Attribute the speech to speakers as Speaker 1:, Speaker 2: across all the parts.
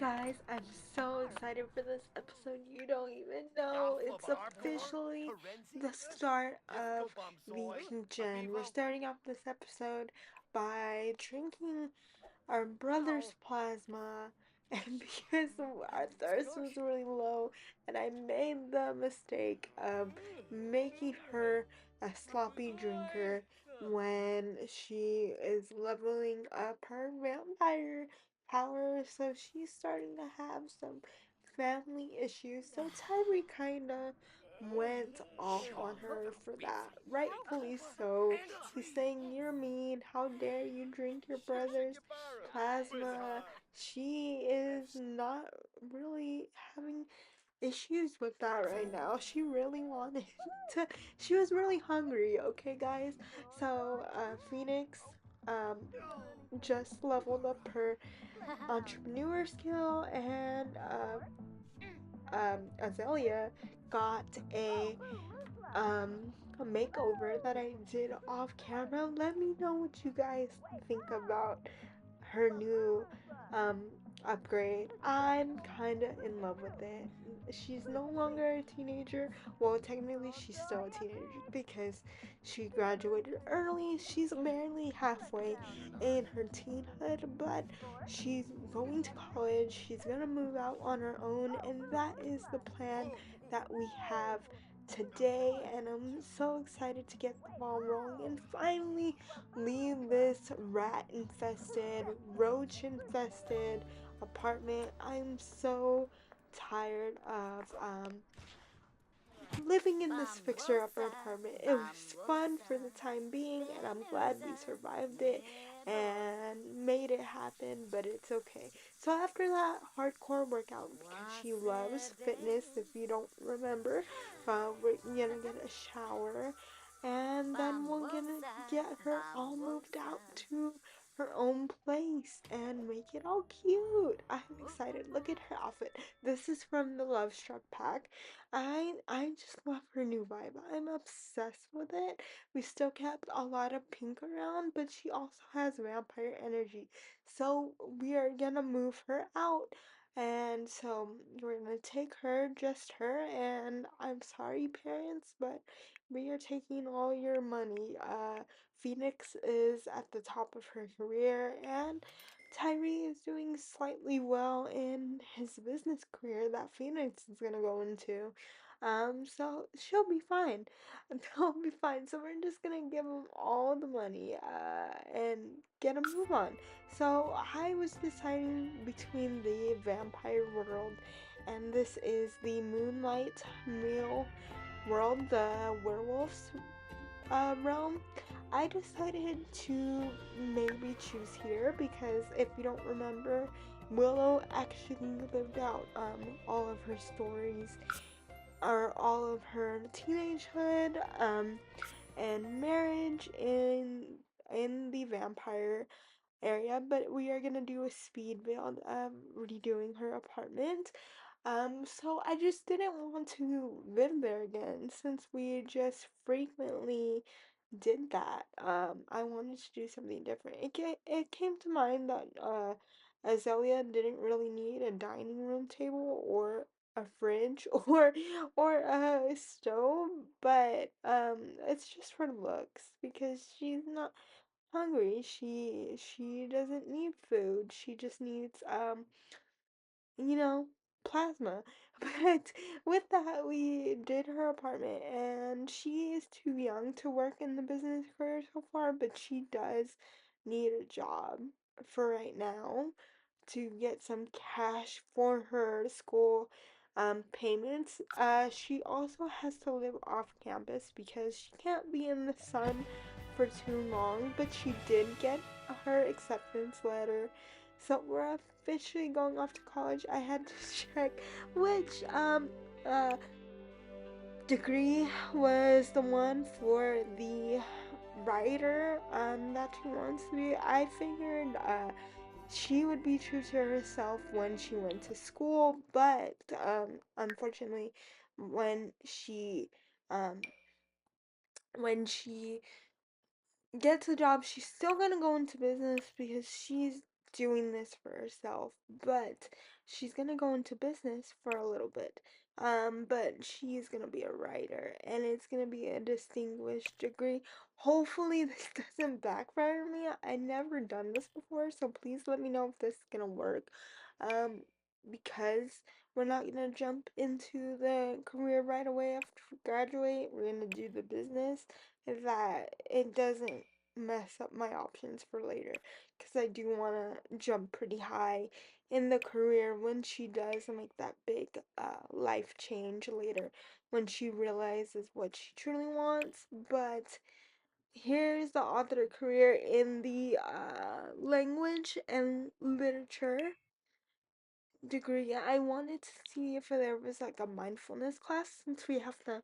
Speaker 1: Guys, I'm so excited for this episode. You don't even know. It's officially the start of the Gen. We're starting off this episode by drinking our brother's plasma, and because our thirst was really low, and I made the mistake of making her a sloppy drinker when she is leveling up her vampire power, so she's starting to have some family issues. So Tyree kinda went off on her for that, rightfully so. He's saying, "You're mean. How dare you drink your brother's plasma?" She is not really having issues with that right now. She really wanted to, she was really hungry, okay, guys? So, Phoenix, um, just leveled up her entrepreneur skill, and, Azalea got a makeover that I did off camera. Let me know what you guys think about her new um upgrade. I'm kind of in love with it. She's no longer a teenager. Well, technically she's still a teenager because she graduated early. She's barely halfway in her teenhood, but she's going to college. She's going to move out on her own, and that is the plan that we have today, and I'm so excited to get the ball rolling and finally leave this rat infested, roach infested apartment. I'm so tired of living in this fixer upper apartment. It was fun for the time being, and I'm glad we survived it and made it happen, but it's okay. So, after that hardcore workout, because she loves fitness, if you don't remember, we're gonna get a shower, and then we're gonna get her all moved out to her own place and make it all cute. I'm excited. Look at her outfit. This is from the Love Struck pack. I just love her new vibe. I'm obsessed with it. We still kept a lot of pink around, but she also has vampire energy. So we are gonna move her out. And so we're gonna take her, just her, and I'm sorry parents, but we are taking all your money. Phoenix is at the top of her career, and Tyree is doing slightly well in his business career that Phoenix is gonna go into. So she'll be fine. They'll be fine. So we're just gonna give them all the money, and get a move on. So I was deciding between the vampire world, and this is the Moonlight Meal world, the werewolves realm. I decided to maybe choose here because if you don't remember, Willow actually lived out all of her stories, or all of her teenagehood, and marriage in the vampire area. But we are gonna do a speed build of redoing her apartment. So I just didn't want to live there again since we just frequently did that. I wanted to do something different. It came to mind that Azalea didn't really need a dining room table or a fridge or a stove, but it's just for looks because she's not hungry. She doesn't need food. She just needs you know, plasma. But with that, we did her apartment, and she is too young to work in the business career so far, but she does need a job for right now to get some cash for her school payments. She also has to live off campus because she can't be in the sun for too long, but she did get her acceptance letter. So we're officially going off to college. I had to check which uh degree was the one for the writer that she wants to be. I figured she would be true to herself when she went to school, but unfortunately, when she um, when she gets a job, she's still gonna go into business because she's doing this for herself, but she's gonna go into business for a little bit. But she's gonna be a writer, and it's gonna be a distinguished degree. Hopefully, this doesn't backfire me. I never done this before, so please let me know if this is gonna work. Um, because we're not gonna jump into the career right away after we graduate. We're gonna do the business that it doesn't mess up my options for later, because I do want to jump pretty high in the career when she does make that big life change later, when she realizes what she truly wants. But here's the author career in the language and literature degree. I wanted to see if there was like a mindfulness class, since we have to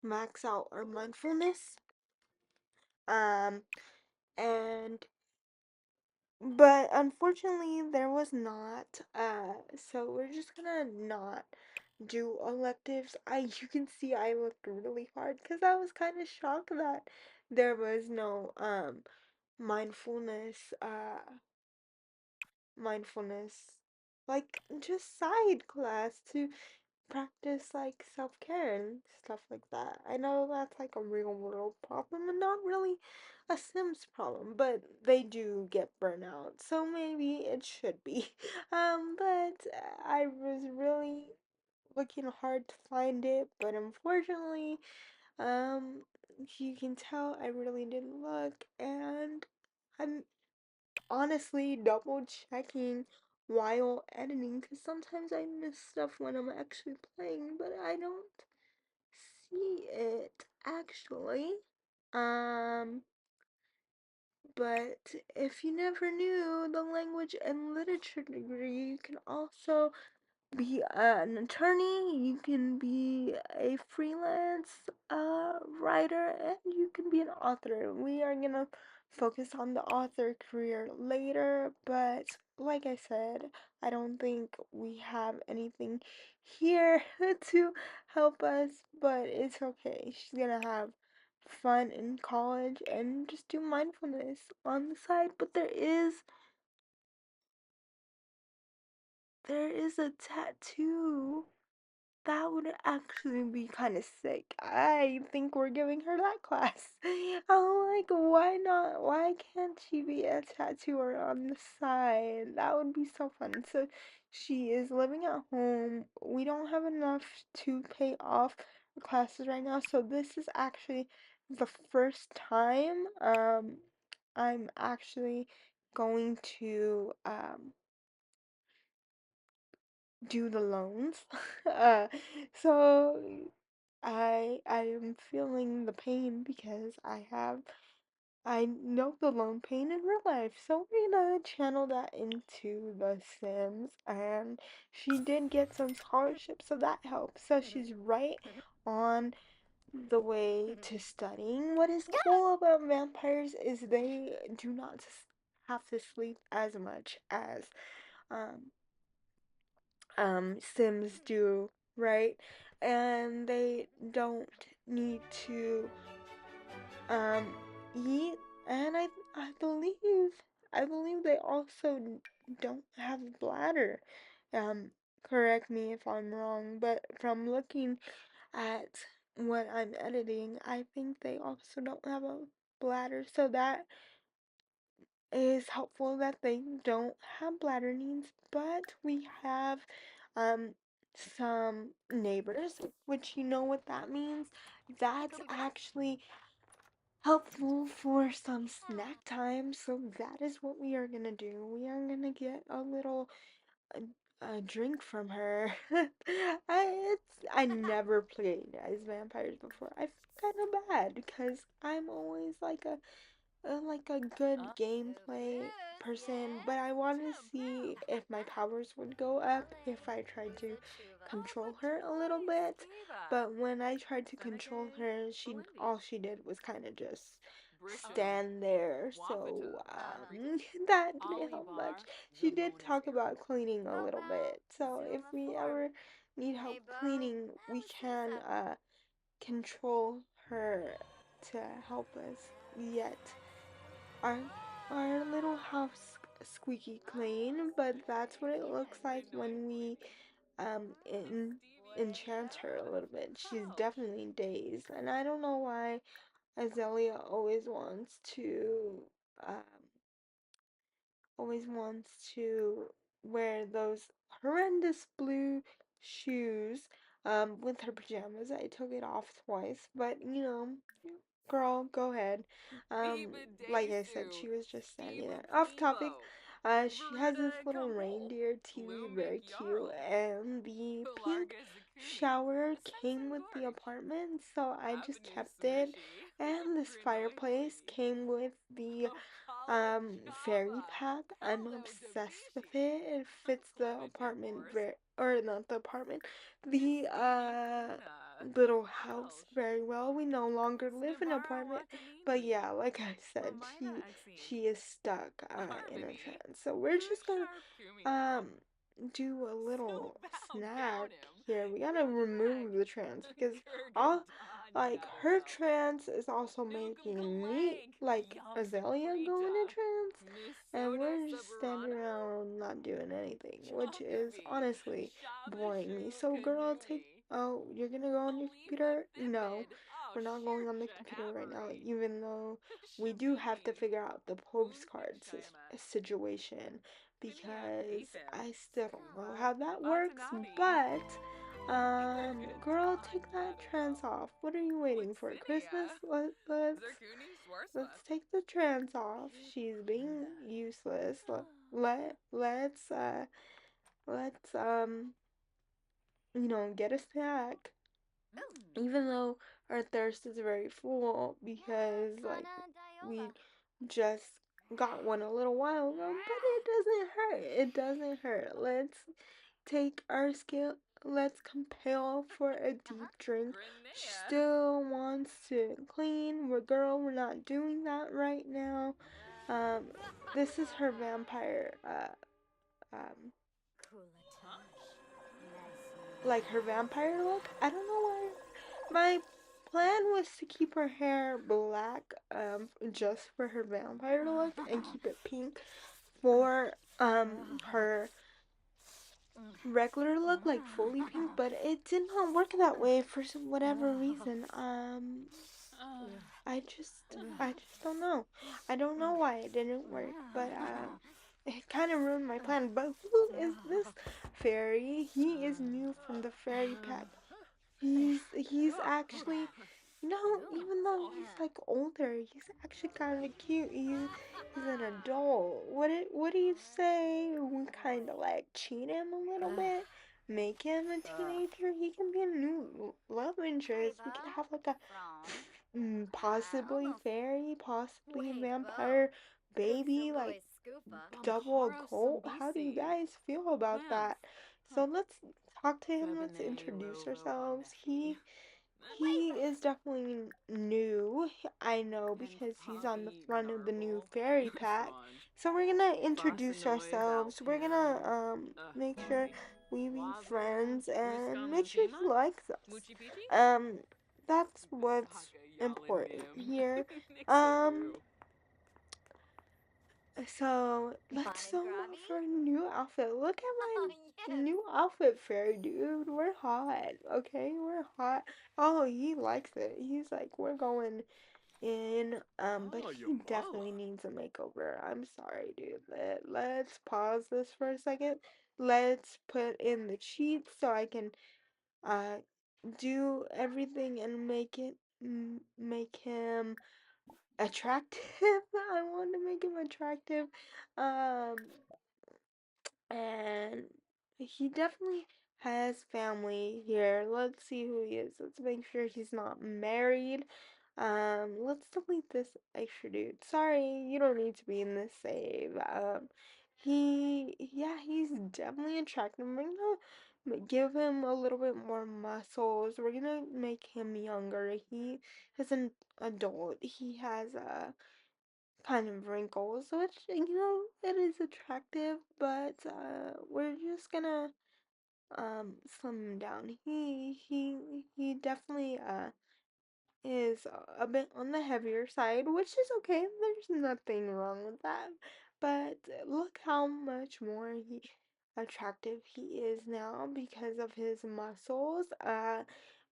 Speaker 1: max out our mindfulness. Um, and But unfortunately, there was not. So we're just gonna not do electives. You can see I looked really hard because I was kind of shocked that there was no mindfulness mindfulness like just side class to practice like self-care and stuff like that. I know that's like a real world problem and not really a Sims problem, but they do get burnout, so maybe it should be. But I was really looking hard to find it, but unfortunately, um, you can tell I really didn't look, and I'm honestly double checking while editing, because sometimes I miss stuff when I'm actually playing, but I don't see it actually. Um, but if you never knew, the language and literature degree, you can also be an attorney, you can be a freelance writer, and you can be an author. We are gonna focus on the author career later, but like I said, I don't think we have anything here to help us, but it's okay. She's gonna have fun in college and just do mindfulness on the side, but there is a tattoo. That would actually be kind of sick. I think we're giving her that class. I'm like, why not? Why can't she be a tattooer on the side? That would be so fun. So she is living at home. We don't have enough to pay off her classes right now. So this is actually the first time I'm actually going to do the loans. uh, so I am feeling the pain because I know the loan pain in real life. So we're gonna channel that into The Sims, and she did get some scholarships, so that helps. So she's right on the way to studying. What is cool about vampires is they do not have to sleep as much as um Sims do, right? And they don't need to um eat, and I believe they also don't have a bladder. Correct me if I'm wrong, but from looking at what I'm editing, I think they also don't have a bladder, so that is helpful that they don't have bladder needs. But we have um some neighbors, which you know what that means. That's actually helpful for some snack time. So that is what we are gonna do. We are gonna get a, a drink from her. I never played as vampires before. I feel kind of bad because I'm always like a good gameplay person, but I want to see if my powers would go up if I tried to control her a little bit. But when I tried to control her, she all she did was kind of just stand there. So that didn't help much. She did talk about cleaning a little bit. So if we ever need help cleaning, we can control her to help us. Yet our our little house squeaky clean, but that's what it looks like when we enchant her a little bit. She's definitely dazed, and I don't know why Azalea um always wants to wear those horrendous blue shoes with her pajamas. I took it off twice, but girl, go ahead. Like I said, she was just standing there. Off topic, she has this little reindeer TV, very cute, and the pink shower came with the apartment, so I just kept it. And this fireplace came with the fairy pack. I'm obsessed with it. It fits the apartment very, or not the apartment, the little house very well. We no longer live in an apartment, but yeah, like I said, she is stuck in a trance. So we're just gonna um do a little snack here. We gotta remove the trance because all like her trance is also making me like Azalea go into trance, and we're just standing around not doing anything, which is honestly boring me. So girl, take oh, you're gonna go on your computer? No, we're not going on the computer right now, even though we do have to figure out the postcard situation because I still don't know how that works, but girl, take that trance off. What are you waiting for? Christmas? Let's take the trance off. She's being useless. Let's get a snack. Even though our thirst is very full because like we just got one a little while ago, but it doesn't hurt. It doesn't hurt. Let's take our skill. Let's compel for a deep drink. She still wants to clean. We're not doing that right now. Um, this is her vampire. Um, like her vampire look. I don't know why. My plan was to keep her hair black, just for her vampire look, and keep it pink for her regular look, like fully pink. But it did not work that way for whatever reason. I just don't know. I don't know why it didn't work, but it kind of ruined my plan. But who is this fairy? He is new from the fairy pack. He's actually, even though he's like older, he's actually kind of cute. He's an adult. What do you say? We kind of like cheat him a little bit, make him a teenager. He can be a new love interest. We can have like a possibly fairy, possibly vampire baby, like double cult. How do you guys feel about that? So let's talk to him. Let's introduce ourselves. He is definitely new. I know because he's on the front of the new fairy pack. So we're gonna introduce ourselves. We're gonna make sure we be friends and make sure he likes us. Um that's what's important here. Um so let's talk about her new outfit. Look at my new outfit, fairy dude. We're hot, okay? We're hot. Oh, he likes it. He's like, we're going in. But he definitely needs a makeover. I'm sorry, dude. Let's pause this for a second. Let's put in the cheats so I can uh do everything and make him attractive. I want to make him attractive. Um, and he definitely has family here. Let's see who he is. Let's make sure he's not married. Let's delete this extra dude. Sorry, you don't need to be in this save. Yeah, he's definitely attractive. We're gonna give him a little bit more muscles. We're gonna make him younger. He is an adult. He has kind of wrinkles, which it is attractive, but we're just gonna slim him down. He definitely is a bit on the heavier side, which is okay. There's nothing wrong with that. but look how much more attractive he is now because of his muscles.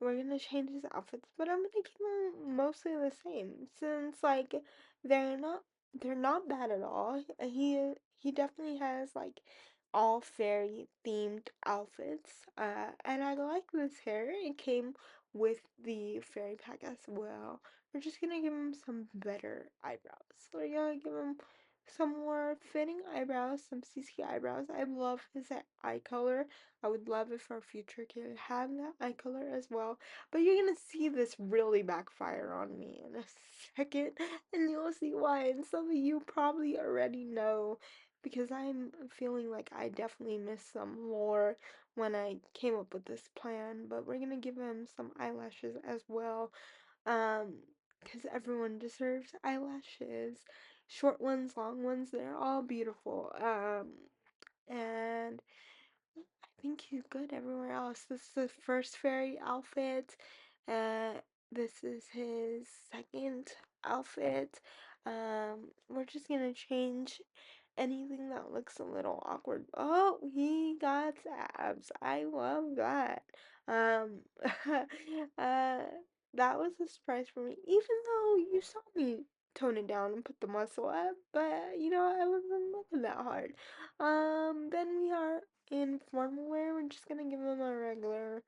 Speaker 1: We're gonna change his outfits, but I'm gonna keep them mostly the same since like they're not they're not bad at all. He definitely has like all fairy themed outfits. And I like this hair. It came with the fairy pack as well. We're just gonna give him some better eyebrows. We're gonna give him some more fitting eyebrows, some CC eyebrows. I love his eye color. I would love if our future kid had that eye color as well. But you're gonna see this really backfire on me in a second, and you'll see why. And some of you probably already know because I'm feeling like I definitely missed some more when I came up with this plan. But we're gonna give him some eyelashes as well. Um, because everyone deserves eyelashes. Short ones, long ones, they're all beautiful. And I think he's good everywhere else. This is his first fairy outfit. Uh, this is his second outfit. We're just gonna change anything that looks a little awkward. Oh, he got abs. I love that. Um, uh, that was a surprise for me, even though you saw me tone it down and put the muscle up, but you know, I wasn't looking that hard. Then we are in formal wear. We're just gonna give him a regular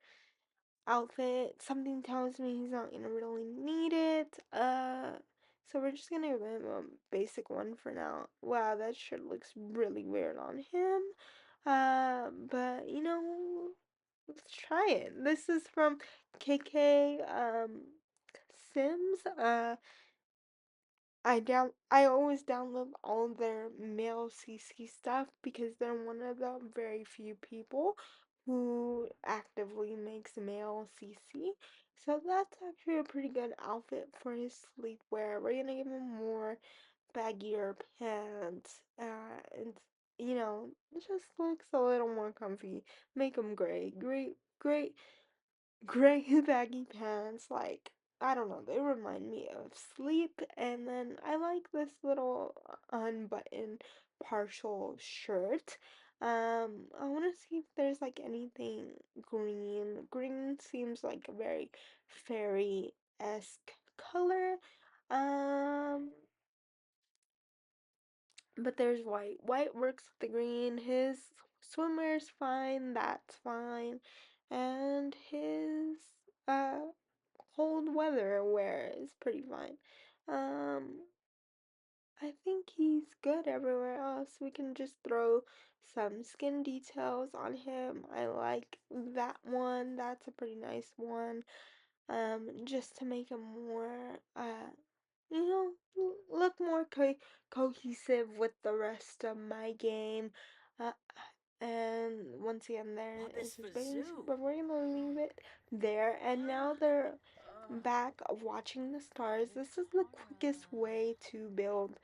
Speaker 1: outfit. Something tells me he's not gonna really need it. So we're just gonna give him a basic one for now. Wow, that shirt looks really weird on him. But you know, let's try it. This is from KK Sims. I always download all their male CC stuff because they're one of the very few people who actively makes male CC. So that's actually a pretty good outfit for his sleepwear. We're gonna give him more baggier pants, and you know, it just looks a little more comfy. Make him gray, gray baggy pants, like I don't know, they remind me of sleep. And then I like this little unbuttoned partial shirt. I want to see if there's like anything green. Green seems like a very fairy-esque color. Um, but there's white. White works with the green. His swimwear's fine. That's fine. And his uh cold weather wear is pretty fine. Um, I think he's good everywhere else. We can just throw some skin details on him. I like that one. That's a pretty nice one. Just to make him more, you know, look more cohesive with the rest of my game. Uh, and once again, there is his bathing suit, but we're gonna leave it there. And now they're back of watching the stars. This is the quickest way to build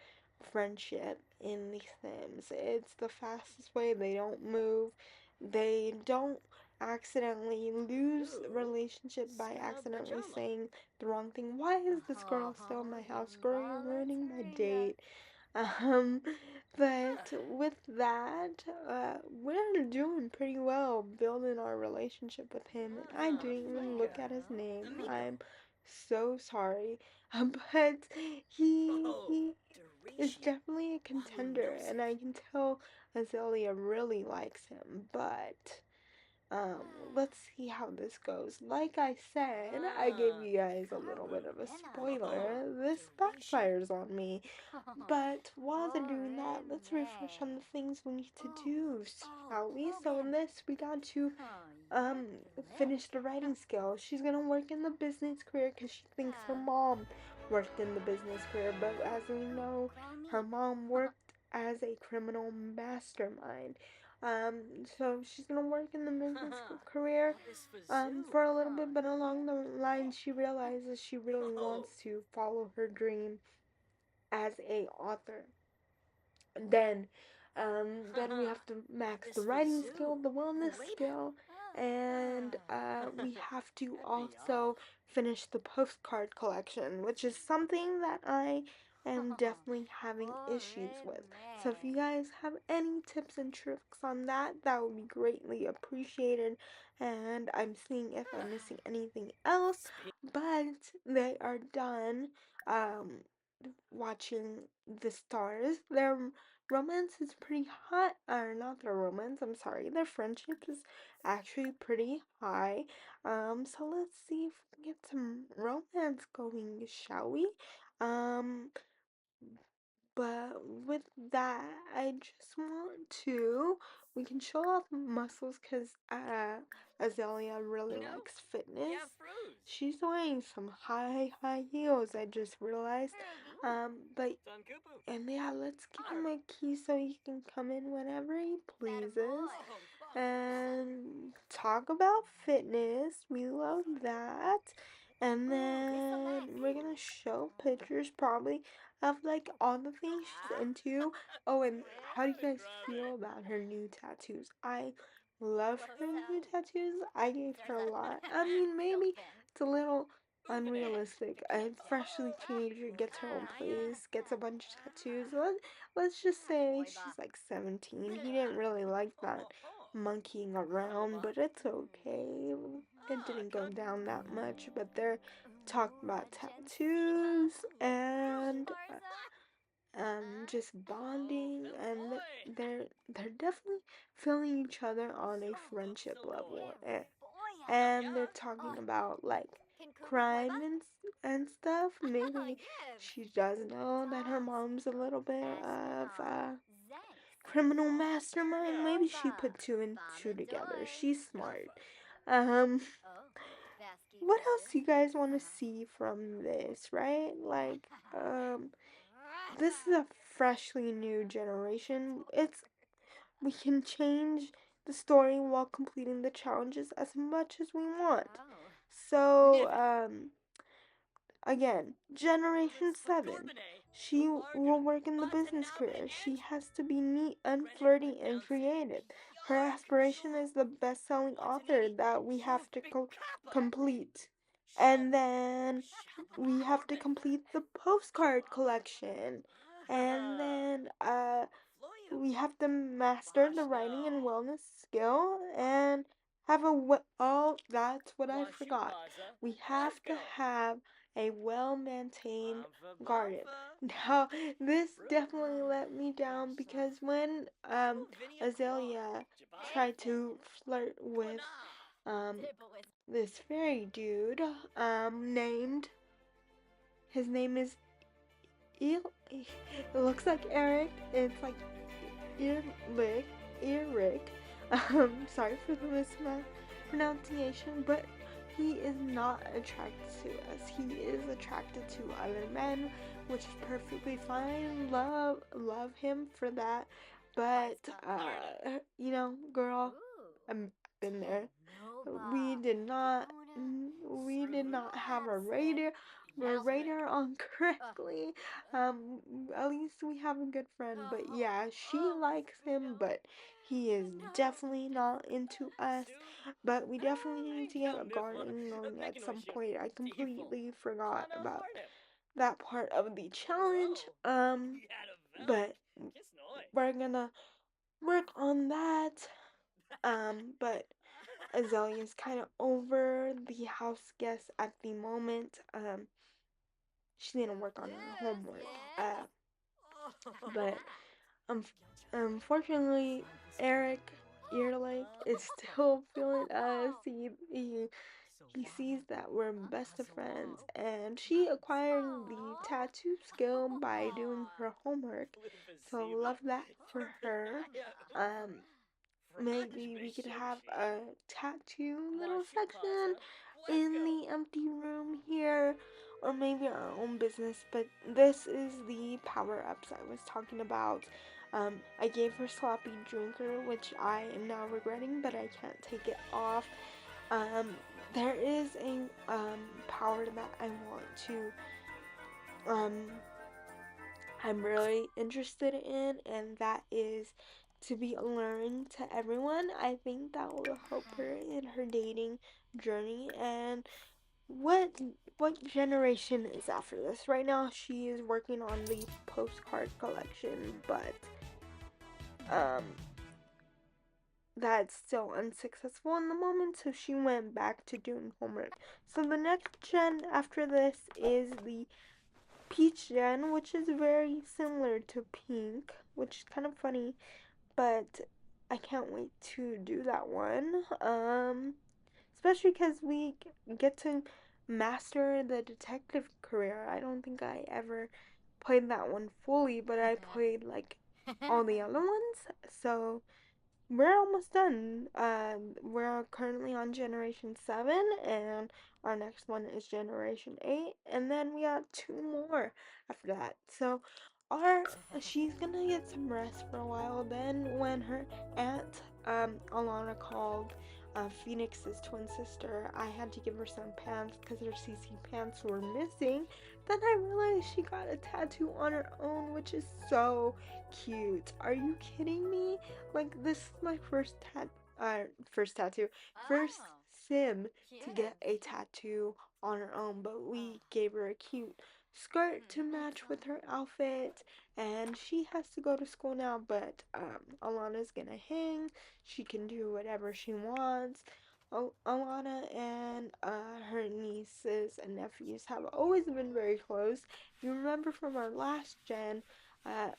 Speaker 1: friendship in the Sims. It's the fastest way. They don't move. They don't accidentally lose relationship by accidentally saying the wrong thing. Why is this girl still in my house? Girl, you're ruining my date. Um, but with that, we're doing pretty well building our relationship with him, and I didn't even look at his name. I'm so sorry. But he is definitely a contender, and I can tell Azalea really likes him, but let's see how this goes. Like I said, I gave you guys a little bit of a spoiler. This backfires on me. But while they're doing that, let's refresh on the things we need to do, shall we? So in this, we got to um finish the writing skill. She's gonna work in the business career because she thinks her mom worked in the business career, but as we know, her mom worked as a criminal mastermind. So she's gonna work in the business career for a little bit, but along the line she realizes she really wants to follow her dream as a author. Then, then we have to max the writing skill, the wellness skill, and we have to also finish the postcard collection, which is something that I am definitely having issues with. So if you guys have any tips and tricks on that, that would be greatly appreciated. And I'm seeing if I'm missing anything else, but they are done um, watching the stars. Their romance is pretty hot, or not their romance, I'm sorry, their friendship is actually pretty high. So let's see if we can get some romance going, shall we? Um, but with that, I just want to, we can show off muscles because Azalea really likes fitness. She's wearing some high heels, I just realized. But, and yeah, let's give him a key so he can come in whenever he pleases. And talk about fitness. We love that. And then we're gonna show pictures probably of like all the things she's into. Oh, and how do you guys feel about her new tattoos? I love her new tattoos. I gave her a lot. I mean, maybe it's a little unrealistic. A freshly teenager gets her own place, gets a bunch of tattoos. Let's just say she's like 17. He didn't really like that monkeying around, but it's okay. It didn't go down that much, but they're talking about tattoos and just bonding, and they're definitely feeling each other on a friendship level, and they're talking about like crime and stuff. Maybe she does know that her mom's a little bit of a criminal mastermind. Maybe she put two and two together. She's smart. Um, what else do you guys want to see from this, right? Like, this is a freshly new generation. We can change the story while completing the challenges as much as we want. So, again, Generation 7. She will work in the business career. She has to be neat and flirty and creative. Her aspiration is the best selling author that we have to complete. And then we have to complete the postcard collection. And then we have to master the writing and wellness skill and have oh, that's what I forgot. We have to have a well-maintained garden. Now, this definitely let me down because when Azalea tried to flirt with um this fairy dude named, his name is it looks like Eric. It's like Earlick, Eric. Sorry for the mispronunciation, but he is not attracted to us. He is attracted to other men, which is perfectly fine. Love him for that. But girl, I've been there. We did not we did not have our radar on correctly. At least we have a good friend, but yeah, she likes him, but he is definitely not into us. But we definitely need to get a garden going at some point. I completely forgot about that part of the challenge. But we're gonna work on that. But Azalea's kind of over the house guest at the moment. She didn't work on her homework. But um, unfortunately, Eric Earlake is still feeling us. He sees that we're best of friends, and she acquired the tattoo skill by doing her homework. So love that for her. Um, Maybe we could have a tattoo little section in the empty room here, or maybe our own business. But this is the power ups I was talking about. I gave her sloppy drinker, which I am now regretting, but I can't take it off. There is a power that I want to um I'm really interested in, and that is to be alluring to everyone. I think that will help her in her dating journey, and what what generation is after this? Right now, she is working on the postcard collection, but um, that's still unsuccessful in the moment, so she went back to doing homework. So the next gen after this is the peach gen, which is very similar to pink, which is kind of funny, but I can't wait to do that one. Especially because we get to master the detective career. I don't think I ever played that one fully, but I played like all the other ones. So we're almost done. We're currently on Generation 7, and our next one is Generation 8, and then we got two more after that. So, our she's gonna get some rest for a while. Then, when her aunt, Alana, called Phoenix's twin sister, I had to give her some pants because her CC pants were missing. Then I realized she got a tattoo on her own, which is so cute. Are you kidding me? Like, this is my first tattoo, first
Speaker 2: Oh,
Speaker 1: sim to get
Speaker 2: cute.
Speaker 1: a tattoo on her own. But we gave her a cute skirt to match with her outfit, and she has to go to school now. But Alana's gonna hang. She can do whatever she wants. Alana and her nieces and nephews have always been very close. If you remember from our last gen, uh,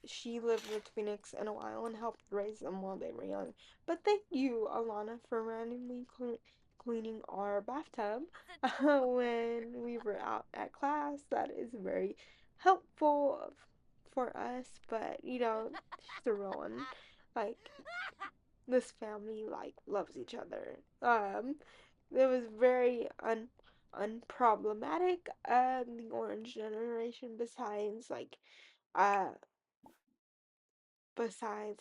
Speaker 1: she lived with Phoenix in a while and helped raise them while they were young. But thank you, Alana, for randomly cleaning our bathtub when we were out at class. That is very helpful for us, but she's a real one. Like, this family loves each other. It was very unproblematic. The Orange Generation, uh besides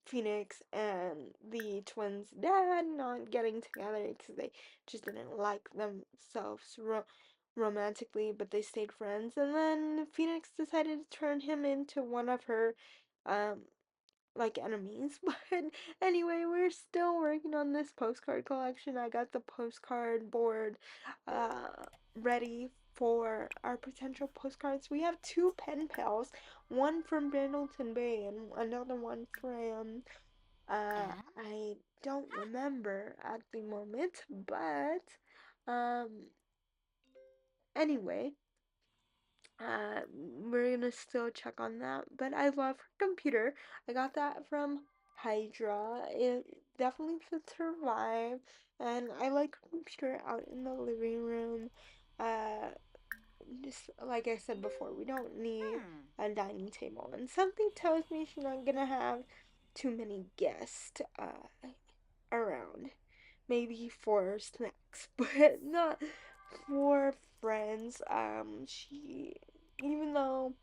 Speaker 1: Phoenix and the twins' dad not getting together because they just didn't like themselves romantically, but they stayed friends. And then Phoenix decided to turn him into one of her um enemies. But anyway, we're still working on this postcard collection. I got the postcard board ready for our potential postcards. We have two pen pals, one from Brindleton Bay and another one from I don't remember at the moment, but um anyway, uh, we're gonna still check on that. But I love her computer. I got that from Hydra. It definitely fits her vibe, and I like her computer out in the living room. Uh, just like I said before, we don't need
Speaker 2: Hmm.
Speaker 1: a dining table, and something tells me she's not gonna have too many guests around. Maybe for snacks, but not for friends. Even though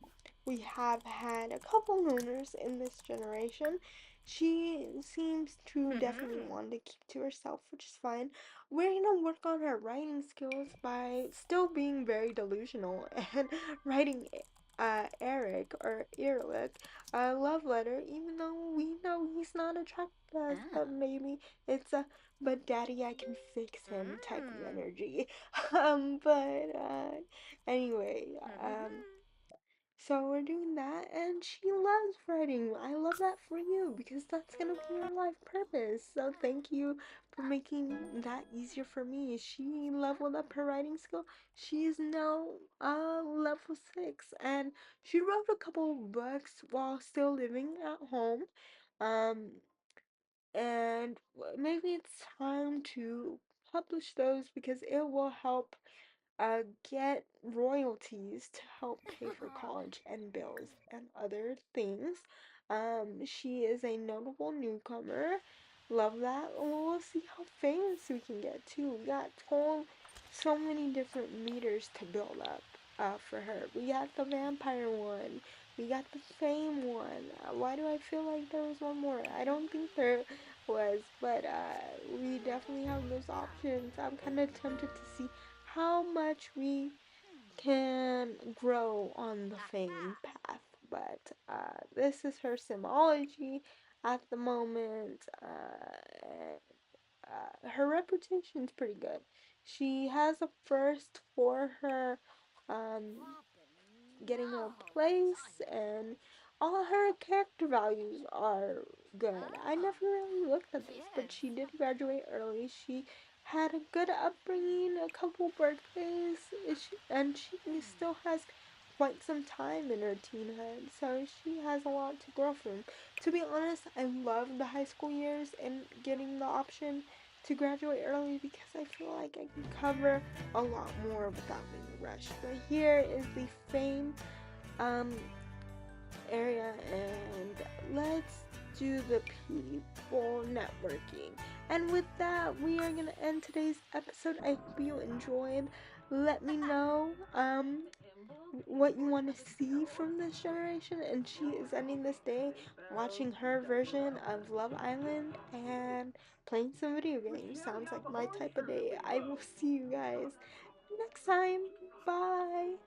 Speaker 1: we have had a couple loners in this generation, she seems to definitely
Speaker 2: Hmm.
Speaker 1: want to keep to herself, which is fine. We're gonna work on her writing skills by still being very delusional and writing Eric or Ehrlich a love letter, even though we know he's not attracted to us,
Speaker 2: Ah.
Speaker 1: but maybe it's a but daddy I can fix him type of
Speaker 2: Hmm.
Speaker 1: energy. But anyway, so we're doing that, and she loves writing. I love that for you because that's gonna be your life purpose. So thank you for making that easier for me. She leveled up her writing skill. She is now level 6, and she wrote a couple books while still living at home. Um, and maybe it's time to publish those because it will help get royalties to help pay for college and bills and other things. She is a notable newcomer. Love that. We'll see how famous we can get too. We got told so many different meters to build up for her. We got the vampire one. We got the fame one. Why do I feel like there was one more? I don't think there was, but we definitely have those options. I'm kind of tempted to see how much we can grow on the fame path. But this is her symbology at the moment. her reputation's pretty good. She has a first for her um, getting a place, and all her character values are good. I never really looked at this, but she did graduate early. She had a good upbringing, a couple birthdays, and she still has quite some time in her teenhood, so she has a lot to grow from. To be honest, I love the high school years and getting the option to graduate early because I feel like I can cover a lot more without being rushed. But here is the fame um area, and let's do the people networking. And with that, we are gonna end today's episode. I hope you enjoyed. Let me know what you want to see from this generation. And she is ending this day watching her version of Love Island and playing some video games. Sounds like my type of day. I will see you guys next time. Bye.